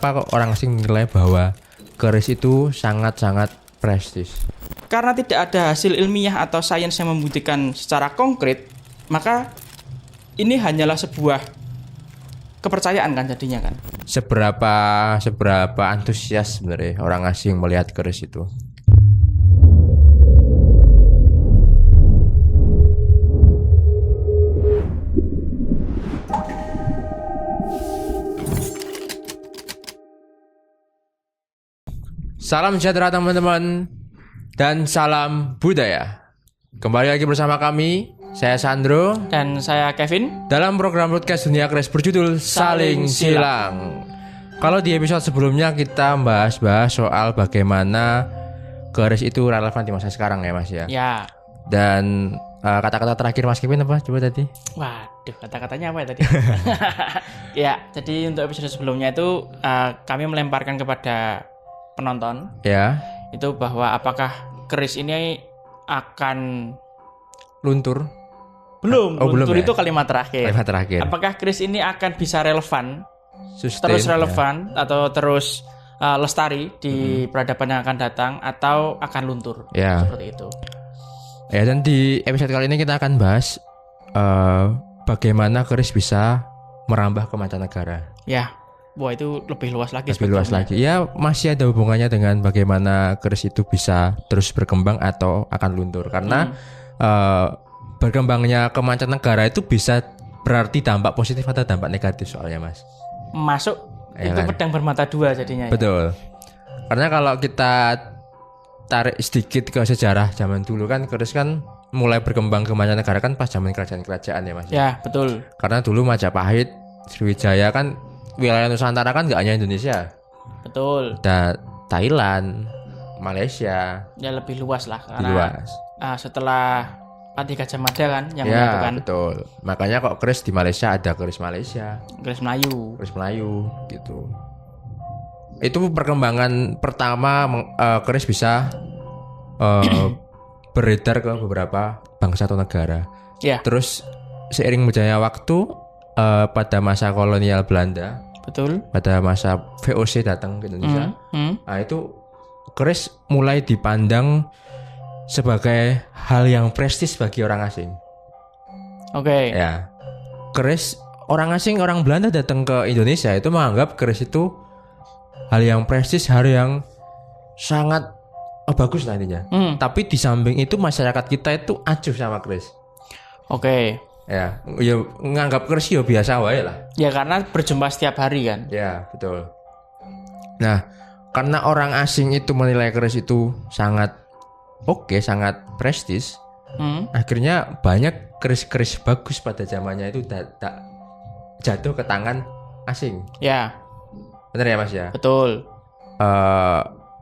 kenapa kok orang asing menilai bahwa keris itu sangat-sangat prestis? Karena tidak ada hasil ilmiah atau sains yang membuktikan secara konkret, maka ini hanyalah sebuah kepercayaan kan jadinya kan. Seberapa antusias sebenarnya orang asing melihat keris itu? Salam sejahtera teman-teman dan salam budaya. Kembali lagi bersama kami, saya Sandro Dan saya Kevin. dalam program podcast Dunia Keris berjudul Saling Silang. Kalau di episode sebelumnya kita bahas soal bagaimana keris itu relevan di masa sekarang ya Mas ya. Ya. Dan kata-kata terakhir Mas Kevin apa coba tadi? Waduh, kata-katanya apa ya tadi? Ya, jadi untuk episode sebelumnya itu kami melemparkan kepada penonton Ya, itu bahwa apakah keris ini akan luntur. belum belum ya? itu kalimat terakhir. Kalimat terakhir. Apakah keris ini akan bisa relevan, Sustain, terus relevan atau terus lestari di peradaban yang akan datang atau akan luntur? Ya. Seperti itu. Ya, dan di episode kali ini kita akan bahas bagaimana keris bisa merambah ke mancanegara. Ya. Wah, itu lebih luas lagi. Lebih luas lagi. Ya, masih ada hubungannya dengan bagaimana keris itu bisa terus berkembang atau akan luntur. Karena berkembangnya ke mancanegara itu bisa berarti dampak positif atau dampak negatif soalnya, Mas. Masuk Ya itu kan? pedang bermata dua jadinya. Ya? Betul. Karena kalau kita tarik sedikit ke sejarah zaman dulu kan keris kan mulai berkembang ke mancanegara kan pas zaman kerajaan-kerajaan ya, Mas. Ya, betul. Karena dulu Majapahit, Sriwijaya kan wilayah Nusantara kan gak hanya Indonesia. Betul. Ada Thailand, Malaysia, Ya lebih luas lah lebih karena luas. Setelah Pati Gajah Mada kan yang Ya, menyatukan betul. Makanya kok keris di Malaysia ada keris Malaysia, keris Melayu. keris Melayu gitu. Itu perkembangan pertama keris bisa beredar ke beberapa bangsa atau negara. Ya, Terus seiring berjalannya waktu pada masa kolonial Belanda, betul. pada masa VOC datang ke Indonesia, nah itu keris mulai dipandang sebagai hal yang prestis bagi orang asing. Oke. Ya, keris orang asing, orang Belanda datang ke Indonesia itu menganggap keris itu hal yang prestis, hal yang sangat bagus lah intinya. Tapi di samping itu masyarakat kita itu acuh sama keris. Oke. Ya nganggap keris ya biasa wae lah. Ya karena berjumpa setiap hari kan. Ya, betul. Nah, karena orang asing itu menilai keris itu sangat oke, sangat prestis, akhirnya banyak keris-keris bagus pada zamannya itu tak jatuh ke tangan asing. Ya, Benar ya, Mas ya? betul.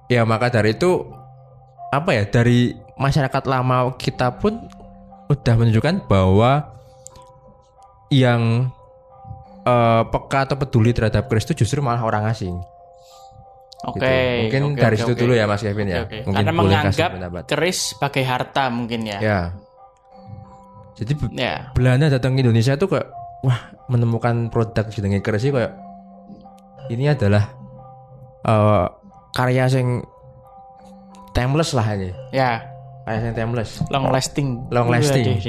Ya maka dari itu apa ya, dari masyarakat lama kita pun udah menunjukkan bahwa yang peka atau peduli terhadap keris itu justru malah orang asing. Oke. Gitu. Mungkin oke, dari oke, situ oke. dulu ya Mas Kevin ya. Oke. Mungkin Karena boleh kasih menganggap pendapat. keris sebagai harta mungkin ya. Ya. Jadi Ya. Belanda datang ke Indonesia tuh kayak wah, menemukan produk jenenge keris iki kayak ini adalah karya sing timeless lah ini. Ya, Karya sing timeless. long lasting. Long lasting.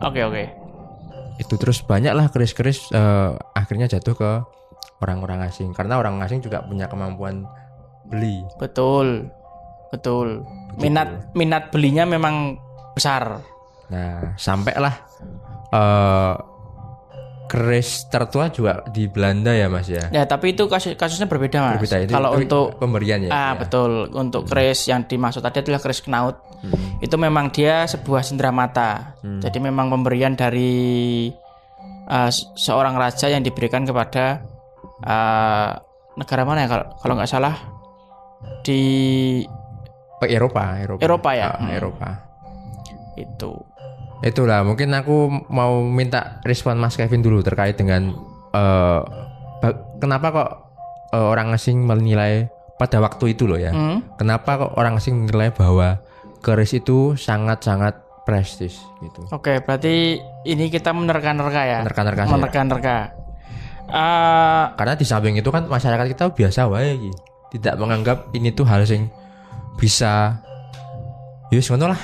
Oke, oke. Itu terus banyak lah keris-keris akhirnya jatuh ke orang-orang asing karena orang asing juga punya kemampuan beli. Betul. Betul. Minat belinya memang besar. Nah, sampailah keris tertua juga di Belanda ya Mas ya. Ya, tapi itu kasusnya berbeda, Mas. Berbeda, itu Kalau untuk pemberian ya. Ya. betul. Untuk keris yang dimaksud tadi adalah keris knaut. Itu memang dia sebuah cenderamata. Jadi memang pemberian dari seorang raja yang diberikan kepada negara mana ya kalau nggak salah di Eropa ya. Eropa. Itu. Itulah mungkin aku mau minta respon Mas Kevin dulu terkait dengan kenapa kok orang asing menilai pada waktu itu loh ya. Kenapa kok orang asing menilai bahwa keris itu sangat-sangat prestis gitu. Oke, berarti ini kita menerka-nerka ya. Menerka-nerka. Karena di samping itu kan masyarakat kita biasa wae iki. Tidak menganggap ini tuh hal yang bisa ngono lah.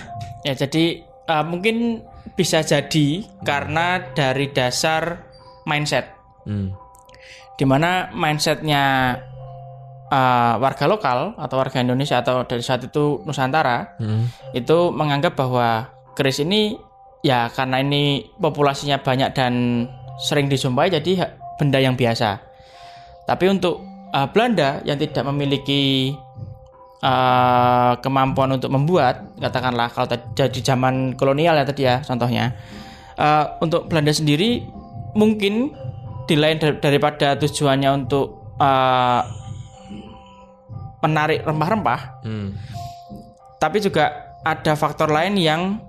Ya jadi mungkin bisa jadi karena dari dasar mindset. Dimana mindsetnya warga lokal atau warga Indonesia atau dari saat itu Nusantara itu menganggap bahwa keris ini ya karena ini populasinya banyak dan sering dijumpai jadi benda yang biasa. Tapi untuk Belanda yang tidak memiliki kemampuan untuk membuat, katakanlah kalau jadi zaman kolonial ya tadi ya contohnya, untuk Belanda sendiri mungkin di lain daripada tujuannya untuk menarik rempah-rempah, tapi juga ada faktor lain yang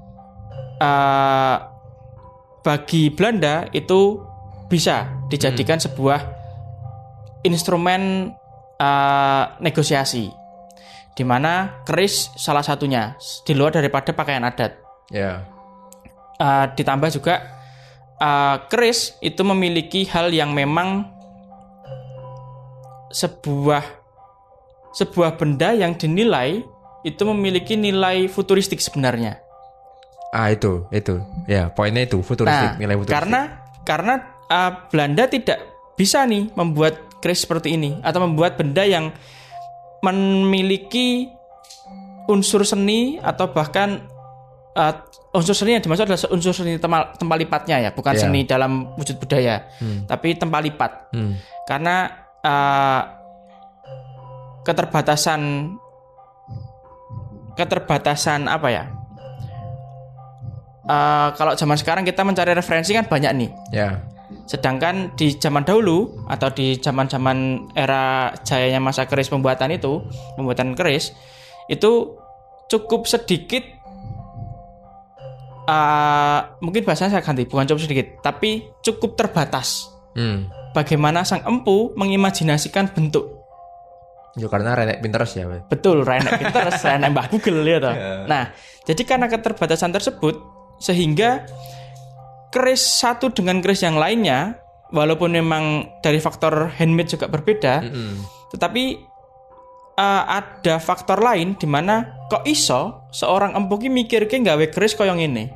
bagi Belanda itu bisa dijadikan sebuah instrumen negosiasi, di mana keris salah satunya di luar daripada pakaian adat. Ditambah juga keris itu memiliki hal yang memang sebuah benda yang dinilai itu memiliki nilai futuristik sebenarnya. Itu ya poinnya itu futuristik, nilai futuristik. Karena Belanda tidak bisa nih membuat keris seperti ini atau membuat benda yang memiliki unsur seni atau bahkan unsur seni yang dimaksud adalah unsur seni tempat lipatnya ya, bukan seni dalam wujud budaya, tapi tempat lipat. Karena keterbatasan apa ya? Kalau zaman sekarang kita mencari referensi kan banyak nih. Sedangkan di zaman dahulu atau di zaman-zaman era jayanya masa keris pembuatan keris itu cukup sedikit. Mungkin bahasanya saya ganti, bukan cukup sedikit, tapi cukup terbatas. Bagaimana sang empu mengimajinasikan bentuk. Ya karena renek Pinterest ya. Betul, renek Pinterest, renek Mbah Google ya toh. Nah, jadi karena keterbatasan tersebut sehingga keris satu dengan keris yang lainnya walaupun memang dari faktor handmade juga berbeda, tetapi ada faktor lain di mana kok iso seorang empu ki mikir ki gawe keris koyo ngene.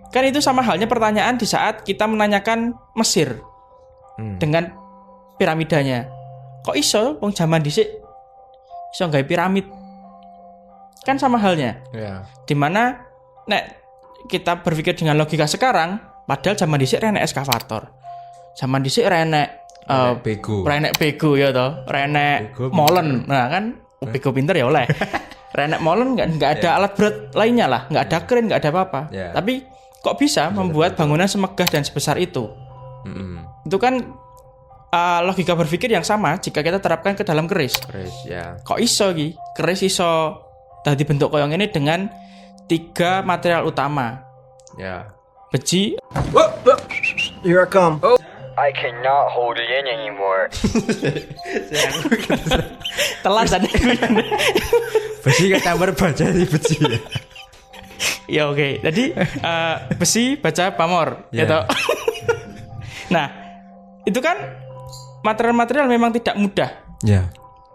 Kan itu sama halnya pertanyaan di saat kita menanyakan Mesir dengan piramidanya. Kok iso wong zaman dhisik iso gawe piramid? Kan sama halnya. Di mana nek kita berpikir dengan logika sekarang, padahal zaman dhisik renek eskavator. Zaman dhisik renek bego ya toh, renek molen. Nah kan bego pinter ya oleh. Renek molen enggak ada alat berat lainnya lah, enggak ada kren, enggak ada apa-apa. Tapi kok bisa membuat bangunan semegah dan sebesar itu? Itu kan logika berpikir yang sama jika kita terapkan ke dalam keris. Kok iso iki? Keris iso dadi bentuk koyo ngene dengan 3 material utama. Besi. Here I come. Oh, I cannot hold it in anymore. Telat tadi. Besi kecampur baja di besi. Ya oke. Jadi besi, baja, pamor gitu. Nah, itu kan material-material memang tidak mudah.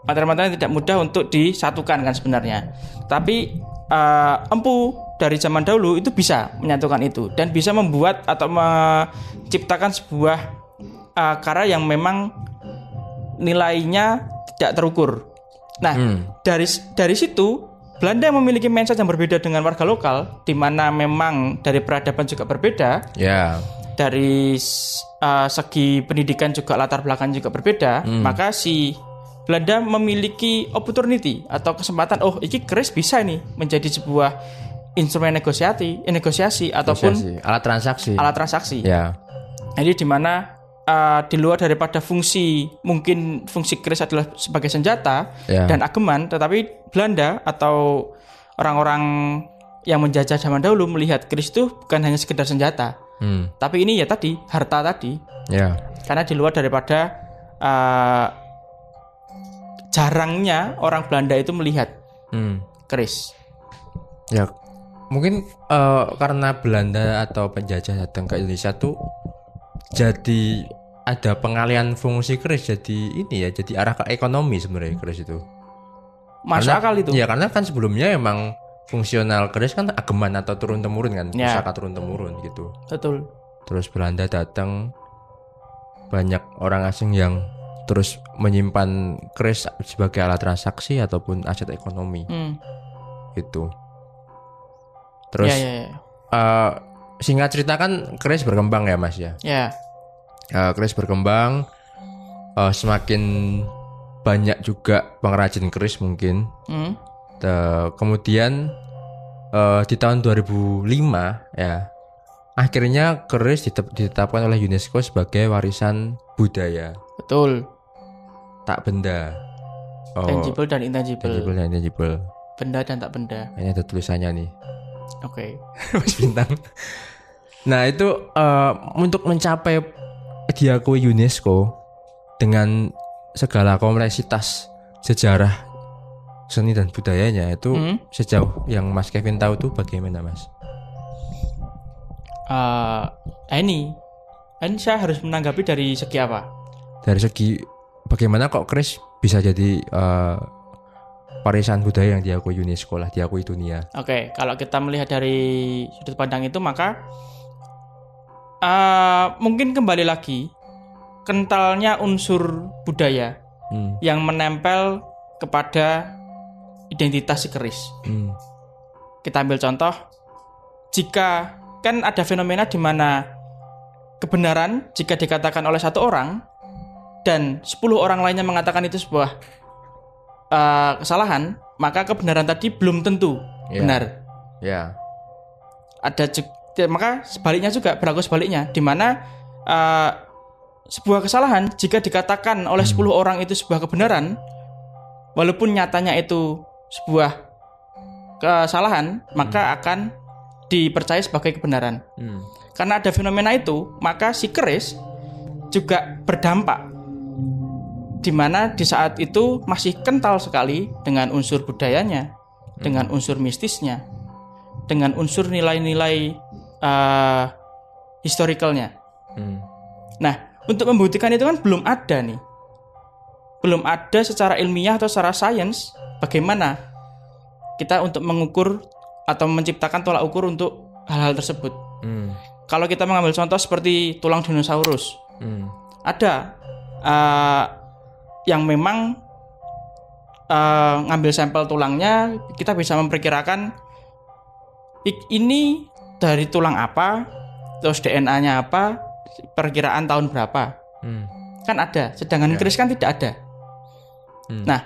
Material-material tidak mudah untuk disatukan kan sebenarnya. Tapi empu dari zaman dahulu itu bisa menyatukan itu dan bisa membuat atau menciptakan sebuah karya yang memang nilainya tidak terukur. Nah, dari situ Belanda memiliki mindset yang berbeda dengan warga lokal, di mana memang dari peradaban juga berbeda. Dari segi pendidikan juga latar belakang juga berbeda, maka si Belanda memiliki opportunity atau kesempatan, iki keris bisa nih menjadi sebuah instrumen negosiasi ataupun alat transaksi. Jadi di mana di luar daripada mungkin fungsi keris adalah sebagai senjata dan ageman, tetapi Belanda atau orang-orang yang menjajah zaman dahulu melihat keris itu bukan hanya sekedar senjata. Tapi ini ya tadi harta tadi. Karena di luar daripada jarangnya orang Belanda itu melihat keris. Mungkin karena Belanda atau penjajah datang ke Indonesia tuh jadi ada pengalian fungsi keris jadi ini ya, jadi arah ke ekonomi sebenarnya keris itu. Masuk akal itu. Ya karena kan sebelumnya emang fungsional keris kan ageman atau turun temurun kan, pusaka turun temurun gitu. Betul. Terus Belanda datang, banyak orang asing yang terus menyimpan keris sebagai alat transaksi ataupun aset ekonomi. Gitu. Terus singkat cerita kan keris berkembang ya Mas ya. Ya. Keris berkembang, semakin banyak juga pengrajin keris mungkin. Kemudian di tahun 2005 ya, akhirnya keris ditetapkan oleh UNESCO sebagai warisan budaya. Betul. Tak benda. Tangible dan intangible. Tangible dan intangible. Benda dan tak benda. Ini ada tulisannya nih. Oke. Mas Bintang. Nah itu untuk mencapai diakui UNESCO dengan segala kompleksitas sejarah seni dan budayanya itu sejauh yang Mas Kevin tahu tuh bagaimana Mas? Ini saya harus menanggapi dari segi apa? Dari segi bagaimana kok keris bisa jadi warisan budaya yang diakui UNESCO lah, diakui dunia. Oke, kalau kita melihat dari sudut pandang itu maka mungkin kembali lagi kentalnya unsur budaya yang menempel kepada identitas si keris. Kita ambil contoh, jika kan ada fenomena di mana kebenaran jika dikatakan oleh satu orang dan 10 orang lainnya mengatakan itu sebuah kesalahan, maka kebenaran tadi belum tentu benar. Ya. Maka sebaliknya juga berlaku sebaliknya, di mana sebuah kesalahan jika dikatakan oleh 10 orang itu sebuah kebenaran, walaupun nyatanya itu sebuah kesalahan, maka akan dipercaya sebagai kebenaran. Karena ada fenomena itu, maka si keris juga berdampak, di mana di saat itu masih kental sekali dengan unsur budayanya, dengan unsur mistisnya, dengan unsur nilai-nilai historicalnya. Nah, untuk membuktikan itu kan belum ada nih, belum ada secara ilmiah atau secara sains bagaimana kita untuk mengukur atau menciptakan tolak ukur untuk hal-hal tersebut. Kalau kita mengambil contoh seperti tulang dinosaurus, ada yang memang ngambil sampel tulangnya, kita bisa memperkirakan ini dari tulang apa, terus DNA-nya apa, perkiraan tahun berapa. Kan ada, sedangkan keris kan tidak ada. Nah,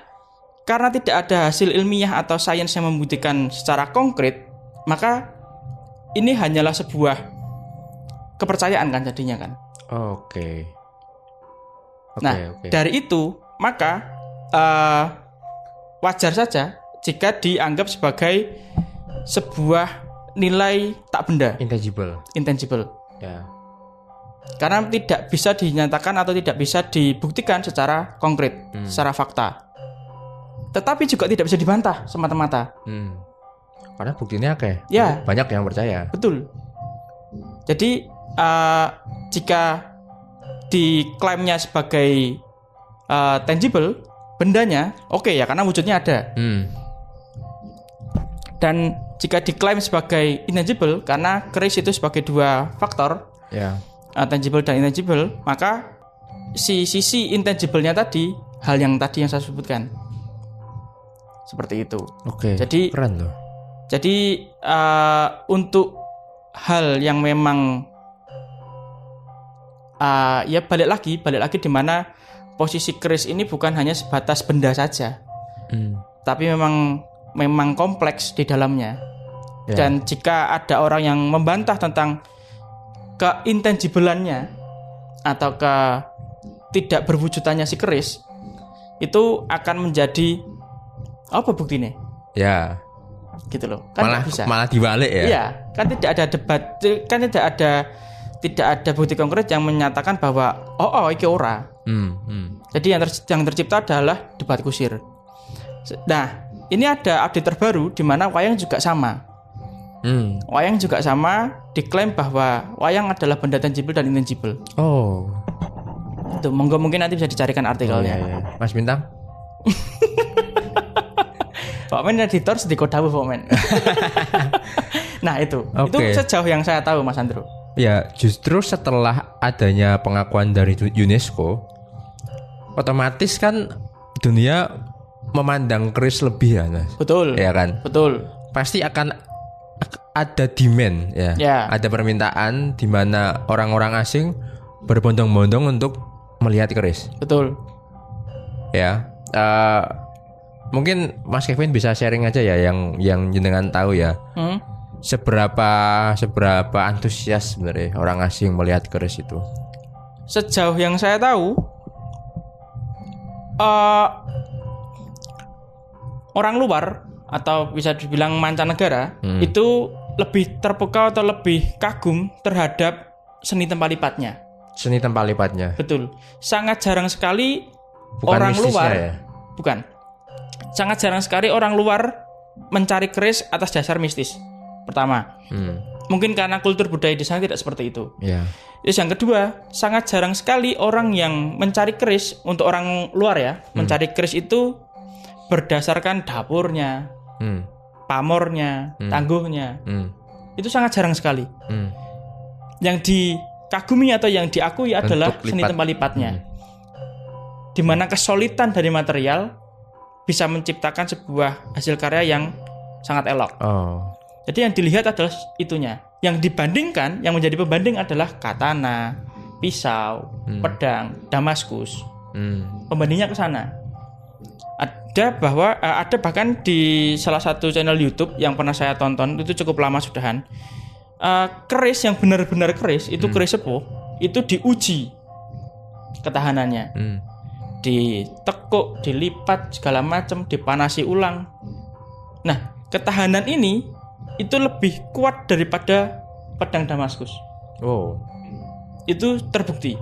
karena tidak ada hasil ilmiah atau sains yang membuktikan secara konkret, maka ini hanyalah sebuah kepercayaan kan jadinya kan. Oke. Dari itu maka wajar saja jika dianggap sebagai sebuah nilai tak benda, intangible. Ya. Karena tidak bisa dinyatakan atau tidak bisa dibuktikan secara konkret, secara fakta. Tetapi juga tidak bisa dibantah semata-mata. Karena buktinya ya, banyak yang percaya. Betul. Jadi jika diklaimnya sebagai tangible, bendanya oke ya, karena wujudnya ada. Dan jika diklaim sebagai intangible, karena keris itu sebagai dua faktor, tangible dan intangible, maka si sisi intangible-nya tadi, hal yang tadi yang saya sebutkan, seperti itu. Jadi keren loh. Jadi untuk hal yang memang ya balik lagi di mana posisi keris ini bukan hanya sebatas benda saja, tapi memang kompleks di dalamnya. Dan jika ada orang yang membantah tentang keintangibelannya atau tidak berwujudannya si keris, itu akan menjadi apa buktinya? Ya. Gitu loh. Kan malah dibalik ya. Iya, kan tidak ada debat, kan tidak ada bukti konkret yang menyatakan bahwa iki ora. Jadi yang tercipta adalah debat kusir. Nah, ini ada update terbaru di mana wayang juga sama. Wayang juga sama diklaim bahwa wayang adalah benda tangible dan intangible. itu, monggo mungkin nanti bisa dicarikan artikelnya. Iya. Mas Bintang? Pak Men editor sedikit dawu Pak Men. Nah itu sejauh yang saya tahu Mas Andrew. Ya justru setelah adanya pengakuan dari UNESCO, otomatis kan dunia memandang keris lebih ya Mas. Betul. Ya kan. Betul. Pasti akan ada demand ya. Ada permintaan di mana orang-orang asing berbondong-bondong untuk melihat keris. Betul. Ya. Mungkin Mas Kevin bisa sharing aja ya yang jenengan tahu ya. Seberapa antusias sebenarnya orang asing melihat keris itu? Sejauh yang saya tahu, orang luar atau bisa dibilang mancanegara itu lebih terpukau atau lebih kagum terhadap seni tempat lipatnya. Seni tempat lipatnya. Betul. Sangat jarang sekali Bukan orang luar. Ya? Bukan. Sangat jarang sekali orang luar mencari keris atas dasar mistis. Pertama, mungkin karena kultur budaya di sana tidak seperti itu. Yeah. Terus yang kedua, sangat jarang sekali orang yang mencari keris untuk orang luar ya, mencari keris itu berdasarkan dapurnya, pamornya, tangguhnya. Itu sangat jarang sekali. Yang dikagumi atau yang diakui adalah seni tempat lipatnya. Di mana kesulitan dari material bisa menciptakan sebuah hasil karya yang sangat elok. Jadi yang dilihat adalah itunya. Yang dibandingkan, yang menjadi pembanding adalah katana, pisau, pedang, damaskus. Pembandingnya ke sana. Ada bahkan di salah satu channel YouTube yang pernah saya tonton, itu cukup lama sudahan. Keris yang benar-benar keris, itu keris sepuh, itu diuji ketahanannya. Ditekuk, dilipat segala macam, dipanasi ulang. Nah, ketahanan ini itu lebih kuat daripada pedang Damaskus. Itu terbukti.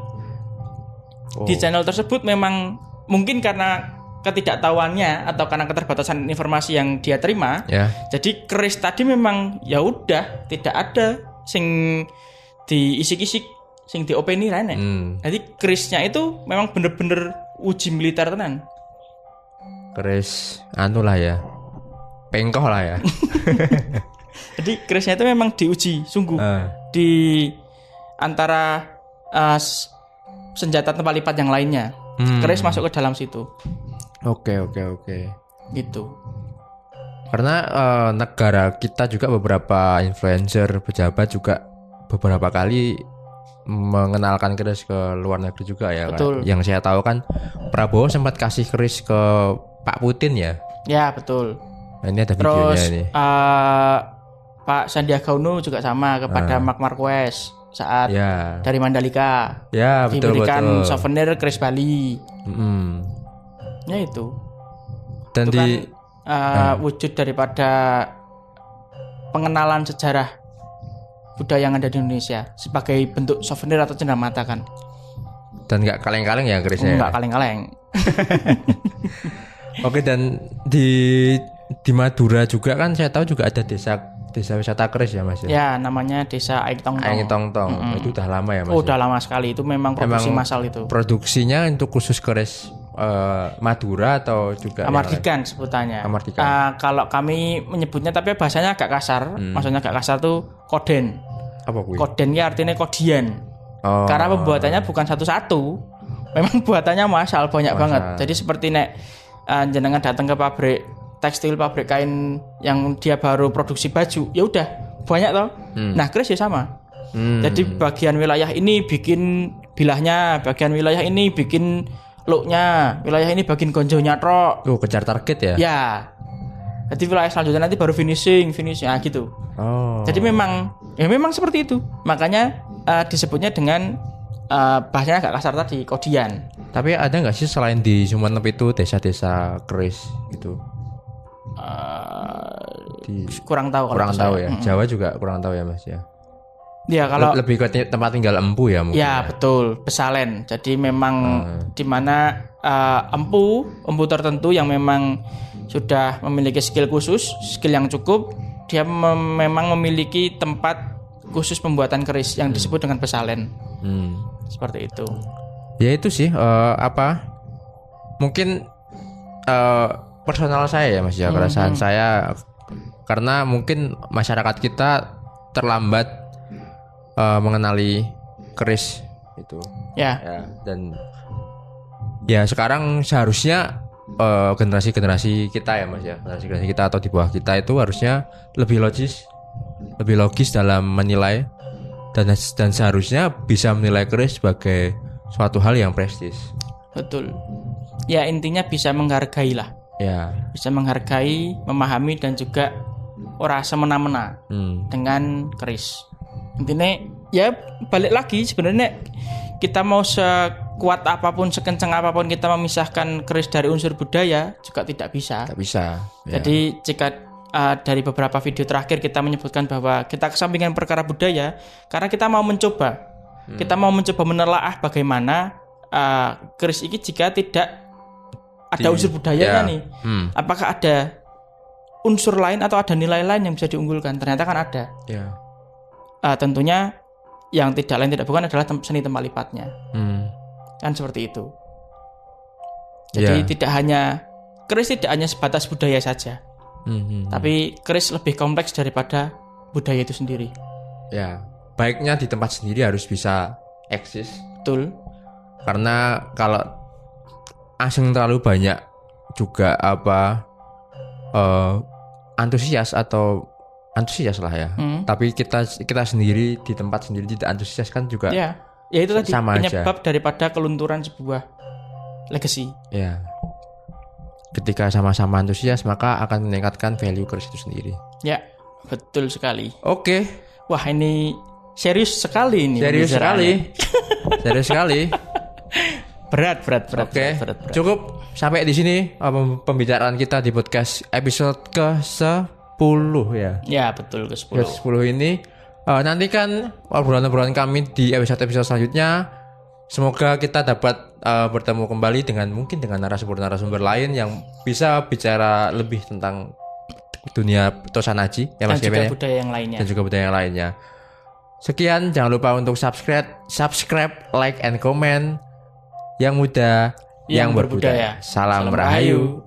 Di channel tersebut memang mungkin karena ketidaktahuannya atau karena keterbatasan informasi yang dia terima. Jadi keris tadi memang ya udah tidak ada sing diisik-isik, sing diopeni rene. Jadi kerisnya itu memang bener-bener uji militer tenan. Keris lah ya. Pengkoh lah ya. Jadi kerisnya itu memang diuji sungguh di antara senjata tempat lipat yang lainnya. Keris masuk ke dalam situ. Oke. Gitu. Karena negara kita juga beberapa influencer, pejabat juga beberapa kali mengenalkan keris ke luar negeri juga ya. Betul. Kan? Yang saya tahu kan Prabowo sempat kasih keris ke Pak Putin ya. Ya betul. Nah, ini ada videonya. Terus, ini. Pak Sandiaga Uno juga sama kepada Mark Marquez saat dari Mandalika. Ya betul. Diberikan souvenir keris Bali. Ya itu. Dan itu kan wujud daripada pengenalan sejarah budaya yang ada di Indonesia sebagai bentuk souvenir atau cenderamata kan. Dan nggak kaleng-kaleng ya kerisnya. Nggak kaleng-kaleng. Oke, dan di Madura juga kan saya tahu juga ada desa wisata keris ya Mas ya. Ya namanya desa Aik Tongtong. Itu udah lama ya Mas. Udah lama sekali, itu memang produksi massal itu. Produksinya untuk khusus keris Madura atau juga Amardikan sebutannya. Kalau kami menyebutnya tapi bahasanya agak kasar. Maksudnya agak kasar tuh koden. Apa kuwi? Kodennya artinya kodian. Karena pembuatannya bukan satu-satu. Memang buatannya massal banyak banget. Jadi seperti jenengan datang ke pabrik tekstil, pabrik kain yang dia baru produksi baju, ya udah banyak toh. Nah keris ya sama. Jadi bagian wilayah ini bikin bilahnya, bagian wilayah ini bikin looknya, wilayah ini bagian gonjonya trok. Kejar target ya? Ya. Jadi wilayah selanjutnya nanti baru finishing gitu. Jadi memang seperti itu. Makanya disebutnya dengan bahasanya agak kasar tadi, kodian. Tapi ada nggak sih selain di Sumenep itu desa-desa keris gitu? Kurang tahu. Kurang tahu ya. Jawa juga kurang tahu ya Mas ya. Ya kalau lebih ke tempat tinggal empu ya mungkin. Ya betul, pesalen. Jadi memang di mana empu tertentu yang memang sudah memiliki skill khusus, skill yang cukup, dia memang memiliki tempat khusus pembuatan keris yang disebut dengan pesalen. Seperti itu. Ya itu sih mungkin personal saya ya Mas ya, keresahan saya karena mungkin masyarakat kita terlambat mengenali keris itu. Ya. Dan ya sekarang seharusnya generasi kita ya Mas ya, generasi kita atau di bawah kita itu harusnya lebih logis dalam menilai dan seharusnya bisa menilai keris sebagai suatu hal yang prestis. Betul. Ya intinya bisa menghargai lah. Ya. Bisa menghargai, memahami dan juga ora semena-mena dengan keris. Intinya ya balik lagi sebenarnya kita mau sekuat apapun, sekencang apapun kita memisahkan keris dari unsur budaya juga tidak bisa. Tak bisa. Ya. Jadi jika dari beberapa video terakhir kita menyebutkan bahwa kita kesampingkan perkara budaya karena kita mau mencoba. Kita mau mencoba menelaah bagaimana keris ini jika tidak ada unsur budayanya nih. Apakah ada unsur lain atau ada nilai lain yang bisa diunggulkan? Ternyata kan ada. Ya. Tentunya yang tidak lain tidak bukan adalah seni tempat lipatnya. Kan seperti itu. Jadi tidak hanya keris tidak hanya sebatas budaya saja. Tapi keris lebih kompleks daripada budaya itu sendiri. Ya, baiknya di tempat sendiri harus bisa eksis. Betul. Karena kalau asing terlalu banyak juga antusias lah ya. Tapi kita sendiri di tempat sendiri tidak antusias kan juga. Ya itu tadi sama penyebab aja. daripada kelunturan sebuah legacy. Ya. Ketika sama-sama antusias maka akan meningkatkan value keris itu sendiri. Ya, betul sekali. Oke. Wah, ini serius sekali ini. Serius sekali. Berat. Oke. Berat. Cukup sampai di sini pembicaraan kita di podcast episode ke-10 ya. Ya, betul ke-10. Episode 10 ini nantikan obrolan-obrolan kami di episode-episode selanjutnya. Semoga kita dapat bertemu kembali dengan narasumber lain yang bisa bicara lebih tentang dunia Tosanaji ya dan Mas juga Kevin, budaya yang lainnya. dan juga budaya yang lainnya. Sekian, jangan lupa untuk subscribe, like, and comment. Yang muda, yang berbudaya. Salam Rahayu.